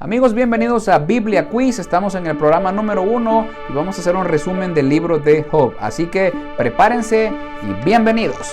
Amigos, bienvenidos a Biblia Quiz. Estamos en el programa número 1 y vamos a hacer un resumen del libro de Job. Así que prepárense y bienvenidos.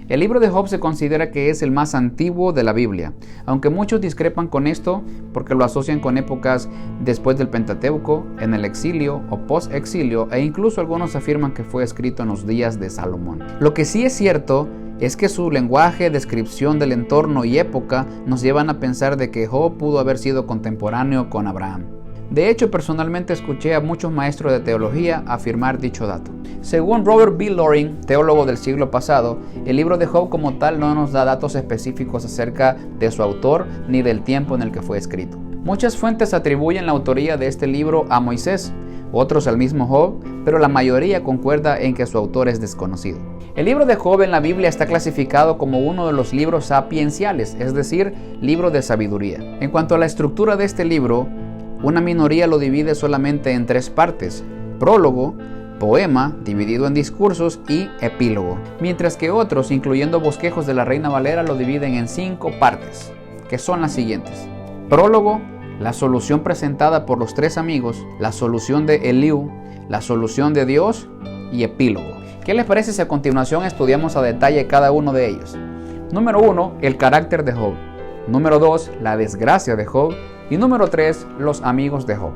El libro de Job se considera que es el más antiguo de la Biblia, aunque muchos discrepan con esto porque lo asocian con épocas después del Pentateuco, en el exilio o post-exilio, e incluso algunos afirman que fue escrito en los días de Salomón. Lo que sí es cierto es que su lenguaje, descripción del entorno y época nos llevan a pensar de que Job pudo haber sido contemporáneo con Abraham. De hecho, personalmente escuché a muchos maestros de teología afirmar dicho dato. Según Robert B. Loring, teólogo del siglo pasado, el libro de Job como tal no nos da datos específicos acerca de su autor ni del tiempo en el que fue escrito. Muchas fuentes atribuyen la autoría de este libro a Moisés, otros al mismo Job, pero la mayoría concuerda en que su autor es desconocido. El libro de Job en la Biblia está clasificado como uno de los libros sapienciales, es decir, libro de sabiduría. En cuanto a la estructura de este libro, una minoría lo divide solamente en 3 partes: prólogo, poema, dividido en discursos, y epílogo, mientras que otros, incluyendo bosquejos de la Reina Valera, lo dividen en 5 partes, que son las siguientes: prólogo, la solución presentada por los 3 amigos, la solución de Eliú, la solución de Dios y epílogo. ¿Qué les parece si a continuación estudiamos a detalle cada uno de ellos? Número 1, el carácter de Job. Número 2, la desgracia de Job. Y número 3, los amigos de Job.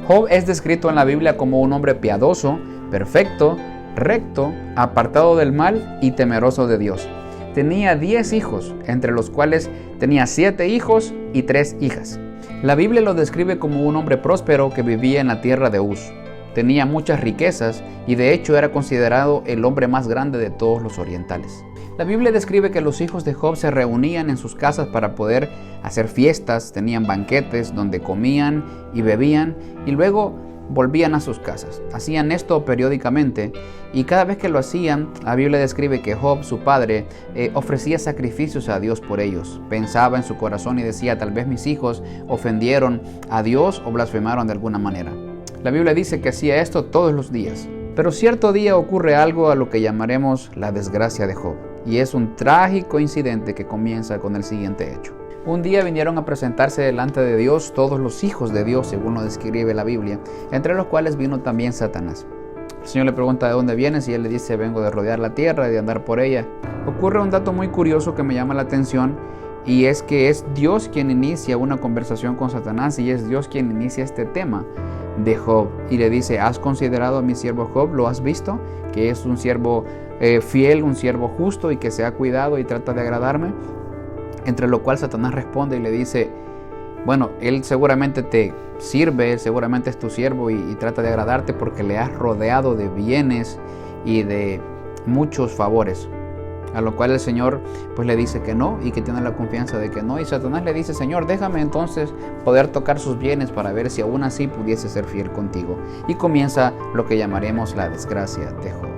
Job es descrito en la Biblia como un hombre piadoso, perfecto, recto, apartado del mal y temeroso de Dios. Tenía 10 hijos, entre los cuales tenía 7 hijos y 3 hijas. La Biblia lo describe como un hombre próspero que vivía en la tierra de Uz. Tenía muchas riquezas y de hecho era considerado el hombre más grande de todos los orientales. La Biblia describe que los hijos de Job se reunían en sus casas para poder hacer fiestas, tenían banquetes donde comían y bebían y luego volvían a sus casas. Hacían esto periódicamente y cada vez que lo hacían, la Biblia describe que Job, su padre, ofrecía sacrificios a Dios por ellos. Pensaba en su corazón y decía: tal vez mis hijos ofendieron a Dios o blasfemaron de alguna manera. La Biblia dice que hacía esto todos los días. Pero cierto día ocurre algo a lo que llamaremos la desgracia de Job. Y es un trágico incidente que comienza con el siguiente hecho. Un día vinieron a presentarse delante de Dios todos los hijos de Dios, según lo describe la Biblia, entre los cuales vino también Satanás. El Señor le pregunta de dónde vienes y él le dice: vengo de rodear la tierra y de andar por ella. Ocurre un dato muy curioso que me llama la atención, y es que es Dios quien inicia una conversación con Satanás y es Dios quien inicia este tema de Job y le dice: ¿has considerado a mi siervo Job? ¿Lo has visto? Que es un siervo fiel, un siervo justo y que se ha cuidado y trata de agradarme. Entre lo cual Satanás responde y le dice: bueno, él seguramente te sirve, él seguramente es tu siervo y trata de agradarte porque le has rodeado de bienes y de muchos favores. A lo cual el Señor pues le dice que no y que tiene la confianza de que no. Y Satanás le dice: Señor, déjame entonces poder tocar sus bienes para ver si aún así pudiese ser fiel contigo. Y comienza lo que llamaremos la desgracia de Job.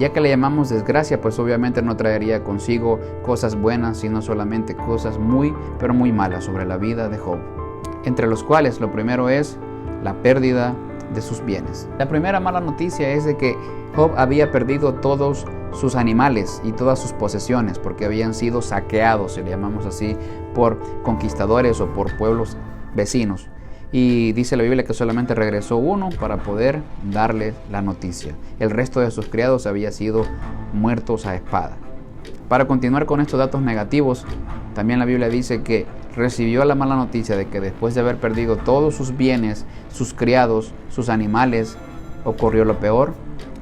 Ya que le llamamos desgracia, pues obviamente no traería consigo cosas buenas, sino solamente cosas muy, pero muy malas sobre la vida de Job. Entre los cuales lo primero es la pérdida de sus bienes. La primera mala noticia es de que Job había perdido todos sus animales y todas sus posesiones porque habían sido saqueados, si le llamamos así, por conquistadores o por pueblos vecinos. Y dice la Biblia que solamente regresó uno para poder darle la noticia. El resto de sus criados habían sido muertos a espada. Para continuar con estos datos negativos, también la Biblia dice que recibió la mala noticia de que después de haber perdido todos sus bienes, sus criados, sus animales, ocurrió lo peor,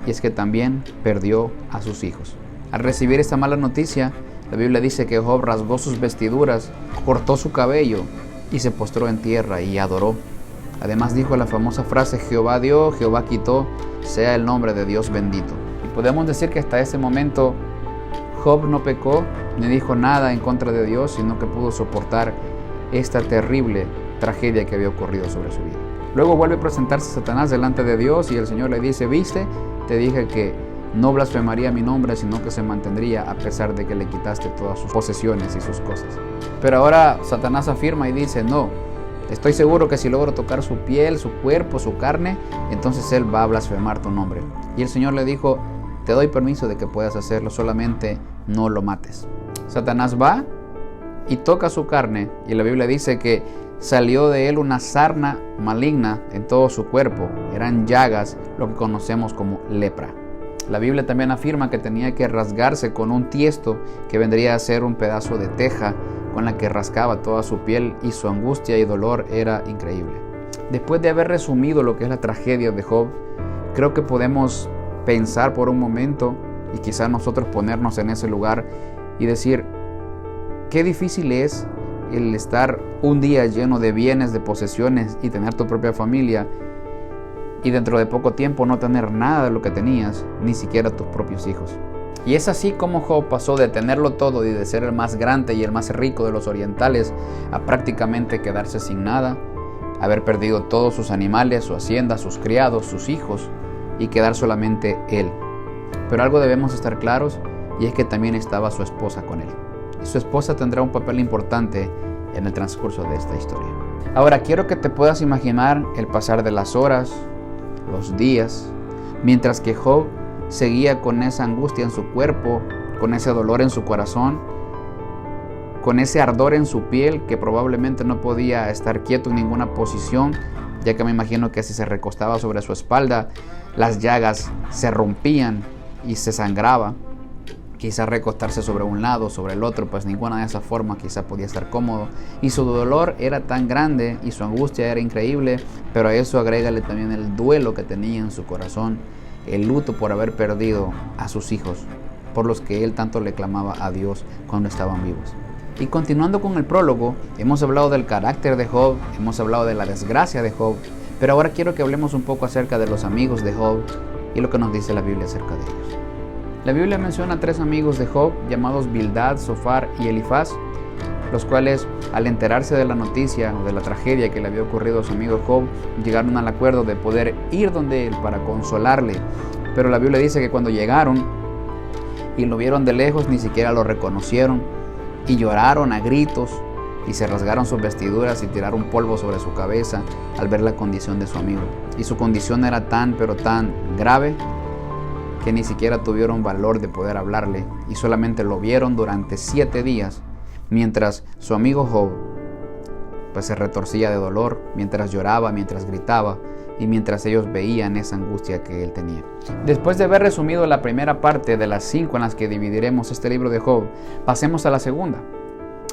y es que también perdió a sus hijos. Al recibir esta mala noticia, la Biblia dice que Job rasgó sus vestiduras, cortó su cabello y se postró en tierra y adoró. Además dijo la famosa frase: Jehová dio, Jehová quitó, sea el nombre de Dios bendito. Y podemos decir que hasta ese momento Job no pecó ni dijo nada en contra de Dios, sino que pudo soportar esta terrible tragedia que había ocurrido sobre su vida. Luego vuelve a presentarse Satanás delante de Dios y el Señor le dice: ¿viste? Te dije que no blasfemaría mi nombre, sino que se mantendría a pesar de que le quitaste todas sus posesiones y sus cosas. Pero ahora Satanás afirma y dice: no, estoy seguro que si logro tocar su piel, su cuerpo, su carne, entonces él va a blasfemar tu nombre. Y el Señor le dijo: te doy permiso de que puedas hacerlo, solamente no lo mates. Satanás va y toca su carne, y la Biblia dice que salió de él una sarna maligna en todo su cuerpo. Eran llagas, lo que conocemos como lepra. La Biblia también afirma que tenía que rasgarse con un tiesto, que vendría a ser un pedazo de teja con la que rascaba toda su piel, y su angustia y dolor era increíble. Después de haber resumido lo que es la tragedia de Job, creo que podemos pensar por un momento y quizás nosotros ponernos en ese lugar y decir, qué difícil es el estar un día lleno de bienes, de posesiones y tener tu propia familia, y dentro de poco tiempo no tener nada de lo que tenías, ni siquiera tus propios hijos. Y es así como Job pasó de tenerlo todo y de ser el más grande y el más rico de los orientales a prácticamente quedarse sin nada, haber perdido todos sus animales, su hacienda, sus criados, sus hijos, y quedar solamente él. Pero algo debemos estar claros, y es que también estaba su esposa con él. Y su esposa tendrá un papel importante en el transcurso de esta historia. Ahora quiero que te puedas imaginar el pasar de las horas, los días, mientras que Job seguía con esa angustia en su cuerpo, con ese dolor en su corazón, con ese ardor en su piel, que probablemente no podía estar quieto en ninguna posición, ya que me imagino que si se recostaba sobre su espalda, las llagas se rompían y se sangraba. Quizás recostarse sobre un lado, sobre el otro, pues ninguna de esas formas quizás podía estar cómodo. Y su dolor era tan grande y su angustia era increíble, pero a eso agrégale también el duelo que tenía en su corazón, el luto por haber perdido a sus hijos, por los que él tanto le clamaba a Dios cuando estaban vivos. Y continuando con el prólogo, hemos hablado del carácter de Job, hemos hablado de la desgracia de Job, pero ahora quiero que hablemos un poco acerca de los amigos de Job y lo que nos dice la Biblia acerca de ellos. La Biblia menciona a 3 amigos de Job llamados Bildad, Zofar y Elifaz, los cuales al enterarse de la noticia o de la tragedia que le había ocurrido a su amigo Job, llegaron al acuerdo de poder ir donde él para consolarle. Pero la Biblia dice que cuando llegaron y lo vieron de lejos, ni siquiera lo reconocieron, y lloraron a gritos y se rasgaron sus vestiduras y tiraron polvo sobre su cabeza al ver la condición de su amigo. Y su condición era tan pero tan grave que ni siquiera tuvieron valor de poder hablarle, y solamente lo vieron durante 7 días mientras su amigo Job pues se retorcía de dolor, mientras lloraba, mientras gritaba y mientras ellos veían esa angustia que él tenía. Después de haber resumido la primera parte de las 5 en las que dividiremos este libro de Job, pasemos a la segunda.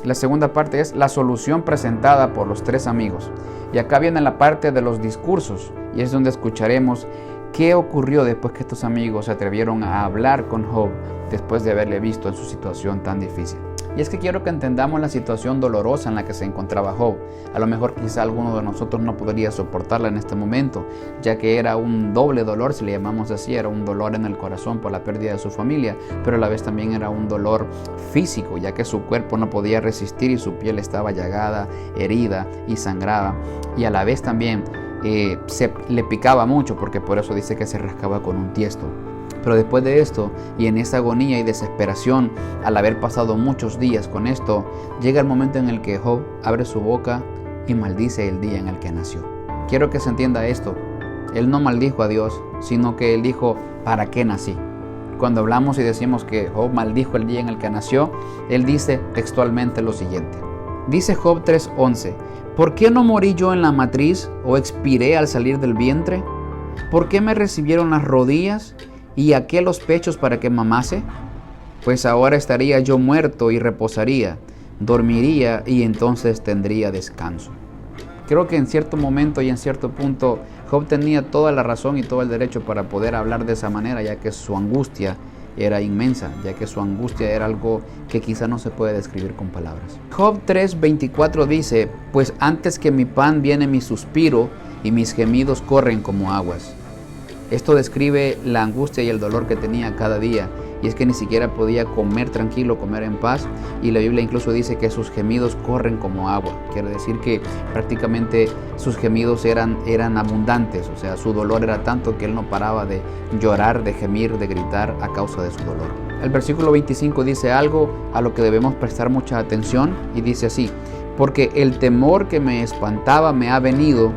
La segunda parte es la solución presentada por los 3 amigos. Y acá viene la parte de los discursos, y es donde escucharemos qué ocurrió después que estos amigos se atrevieron a hablar con Job después de haberle visto en su situación tan difícil. Y es que quiero que entendamos la situación dolorosa en la que se encontraba Job. A lo mejor quizá alguno de nosotros no podría soportarla en este momento, ya que era un doble dolor, si le llamamos así. Era un dolor en el corazón por la pérdida de su familia, pero a la vez también era un dolor físico, ya que su cuerpo no podía resistir y su piel estaba llagada, herida y sangrada. Y a la vez también se le picaba mucho, porque por eso dice que se rascaba con un tiesto. Pero después de esto, y en esa agonía y desesperación, al haber pasado muchos días con esto, llega el momento en el que Job abre su boca y maldice el día en el que nació. Quiero que se entienda esto. Él no maldijo a Dios, sino que él dijo, ¿para qué nací? Cuando hablamos y decimos que Job maldijo el día en el que nació, él dice textualmente lo siguiente. Dice Job 3:11, ¿por qué no morí yo en la matriz o expiré al salir del vientre? ¿Por qué me recibieron las rodillas y a qué los pechos para que mamase? Pues ahora estaría yo muerto y reposaría, dormiría y entonces tendría descanso. Creo que en cierto momento y en cierto punto Job tenía toda la razón y todo el derecho para poder hablar de esa manera, ya que su angustia era inmensa, ya que su angustia era algo que quizá no se puede describir con palabras. Job 3:24 dice, pues antes que mi pan viene mi suspiro y mis gemidos corren como aguas. Esto describe la angustia y el dolor que tenía cada día, y es que ni siquiera podía comer tranquilo, comer en paz, y la Biblia incluso dice que sus gemidos corren como agua. Quiere decir que prácticamente sus gemidos eran abundantes, o sea, su dolor era tanto que él no paraba de llorar, de gemir, de gritar a causa de su dolor. El versículo 25 dice algo a lo que debemos prestar mucha atención, y dice así, porque el temor que me espantaba me ha venido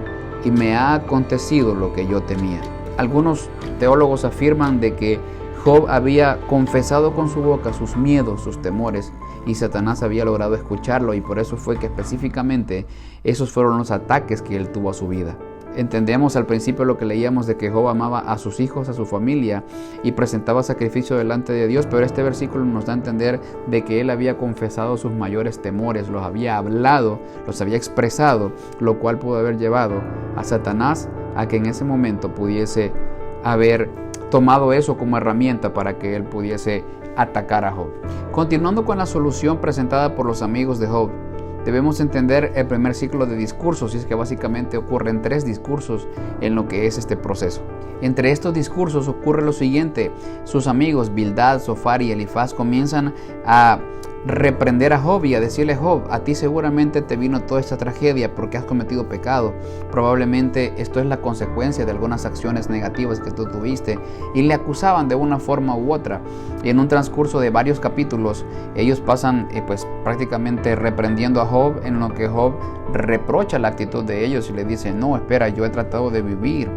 y me ha acontecido lo que yo temía. Algunos teólogos afirman de que Job había confesado con su boca sus miedos, sus temores, y Satanás había logrado escucharlo, y por eso fue que específicamente esos fueron los ataques que él tuvo a su vida. Entendemos al principio lo que leíamos de que Job amaba a sus hijos, a su familia, y presentaba sacrificio delante de Dios, pero este versículo nos da a entender de que él había confesado sus mayores temores, los había hablado, los había expresado, lo cual pudo haber llevado a Satanás a que en ese momento pudiese haber tomado eso como herramienta para que él pudiese atacar a Job. Continuando con la solución presentada por los amigos de Job, debemos entender el primer ciclo de discursos, y es que básicamente ocurren 3 discursos en lo que es este proceso. Entre estos discursos ocurre lo siguiente: sus amigos Bildad, Zofar y Elifaz comienzan a reprender a Job y a decirle: Job, a ti seguramente te vino toda esta tragedia porque has cometido pecado. Probablemente esto es la consecuencia de algunas acciones negativas que tú tuviste, y le acusaban de una forma u otra. Y en un transcurso de varios capítulos ellos pasan pues prácticamente reprendiendo a Job, en lo que Job reprocha la actitud de ellos y le dice: no, espera, yo he tratado de vivir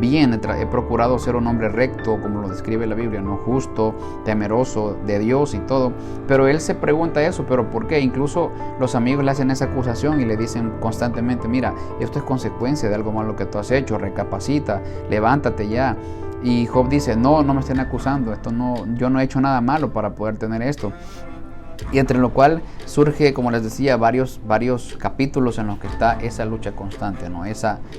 bien, he procurado ser un hombre recto, como lo describe la Biblia, no justo, temeroso de Dios y todo. Pero él se pregunta eso: ¿pero por qué? Incluso los amigos le hacen esa acusación y le dicen constantemente: mira, esto es consecuencia de algo malo que tú has hecho, recapacita, levántate ya. Y Job dice: no me estén acusando, yo no he hecho nada malo para poder tener esto. Y entre lo cual surge, como les decía, varios capítulos en los que está esa lucha constante, ¿no? Esa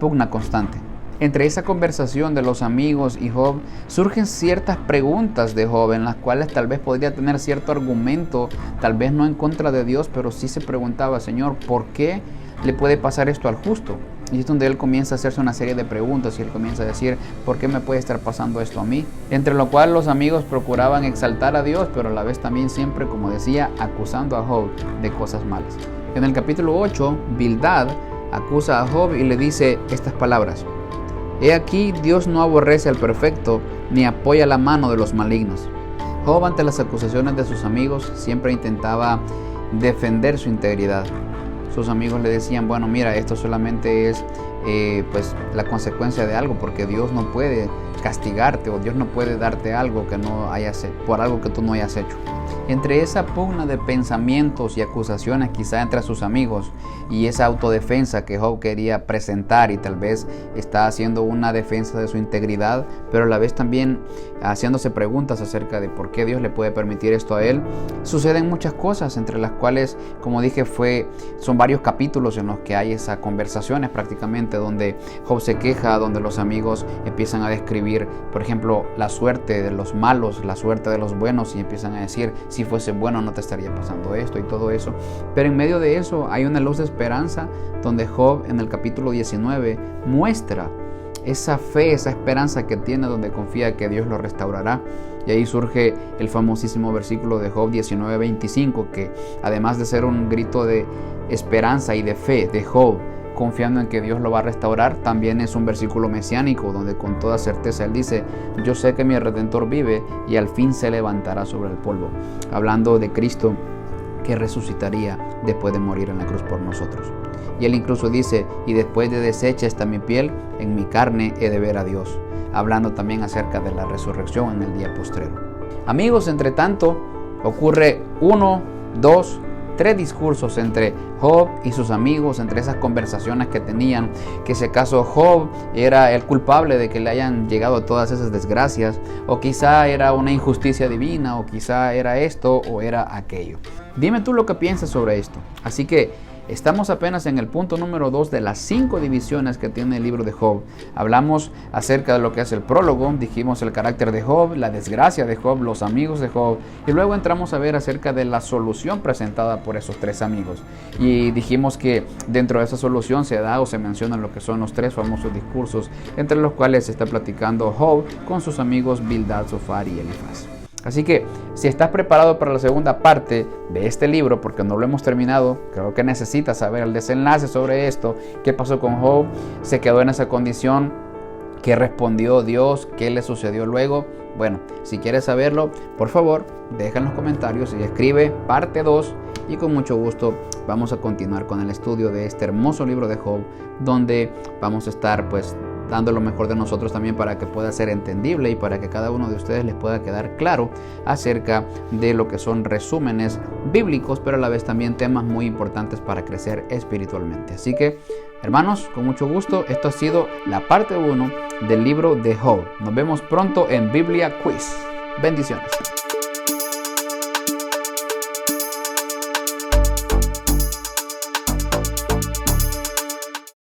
pugna constante. Entre esa conversación de los amigos y Job surgen ciertas preguntas de Job, en las cuales tal vez podría tener cierto argumento, tal vez no en contra de Dios, pero sí se preguntaba: Señor, ¿por qué le puede pasar esto al justo? Y es donde él comienza a hacerse una serie de preguntas, y él comienza a decir: ¿por qué me puede estar pasando esto a mí? Entre lo cual los amigos procuraban exaltar a Dios, pero a la vez también siempre, como decía, acusando a Job de cosas malas. En el capítulo 8, Bildad acusa a Job y le dice estas palabras: He aquí, Dios no aborrece al perfecto, ni apoya la mano de los malignos. Job, ante las acusaciones de sus amigos, siempre intentaba defender su integridad. Sus amigos le decían: bueno, mira, esto solamente es pues la consecuencia de algo, porque Dios no puede castigarte, o Dios no puede darte algo que no hayas hecho, por algo que tú no hayas hecho. Entre esa pugna de pensamientos y acusaciones quizá entre sus amigos, y esa autodefensa que Job quería presentar, y tal vez está haciendo una defensa de su integridad, pero a la vez también haciéndose preguntas acerca de por qué Dios le puede permitir esto a él, suceden muchas cosas, entre las cuales, como dije, son varios capítulos en los que hay esas conversaciones prácticamente, donde Job se queja, donde los amigos empiezan a describir, por ejemplo, la suerte de los malos, la suerte de los buenos, y empiezan a decir: si fuese bueno no te estaría pasando esto y todo eso. Pero en medio de eso hay una luz de esperanza, donde Job en el capítulo 19 muestra esa fe, esa esperanza que tiene, donde confía que Dios lo restaurará. Y ahí surge el famosísimo versículo de Job 19:25, que además de ser un grito de esperanza y de fe de Job, confiando en que Dios lo va a restaurar, también es un versículo mesiánico, donde con toda certeza él dice: yo sé que mi Redentor vive y al fin se levantará sobre el polvo, hablando de Cristo que resucitaría después de morir en la cruz por nosotros. Y él incluso dice: y después de deshecha está mi piel, en mi carne he de ver a Dios, hablando también acerca de la resurrección en el día postrero. Amigos, entre tanto ocurre 1, 2, 3 discursos entre Job y sus amigos, entre esas conversaciones que tenían, que si acaso Job era el culpable de que le hayan llegado todas esas desgracias, o quizá era una injusticia divina, o quizá era esto o era aquello. Dime tú lo que piensas sobre esto. Así que estamos apenas en el punto número 2 de las 5 divisiones que tiene el libro de Job. Hablamos acerca de lo que es el prólogo, dijimos el carácter de Job, la desgracia de Job, los amigos de Job, y luego entramos a ver acerca de la solución presentada por esos 3 amigos. Y dijimos que dentro de esa solución se da o se mencionan lo que son los 3 famosos discursos, entre los cuales se está platicando Job con sus amigos Bildad, Zofar y Elifaz. Así que si estás preparado para la segunda parte de este libro, porque no lo hemos terminado, creo que necesitas saber el desenlace sobre esto, qué pasó con Job, se quedó en esa condición, qué respondió Dios, qué le sucedió luego. Bueno, si quieres saberlo, por favor, deja en los comentarios y escribe parte 2, y con mucho gusto vamos a continuar con el estudio de este hermoso libro de Job, donde vamos a estar pues dando lo mejor de nosotros también para que pueda ser entendible y para que cada uno de ustedes les pueda quedar claro acerca de lo que son resúmenes bíblicos, pero a la vez también temas muy importantes para crecer espiritualmente. Así que, hermanos, con mucho gusto, esto ha sido la parte 1 del libro de Job. Nos vemos pronto en Biblia Quiz. Bendiciones.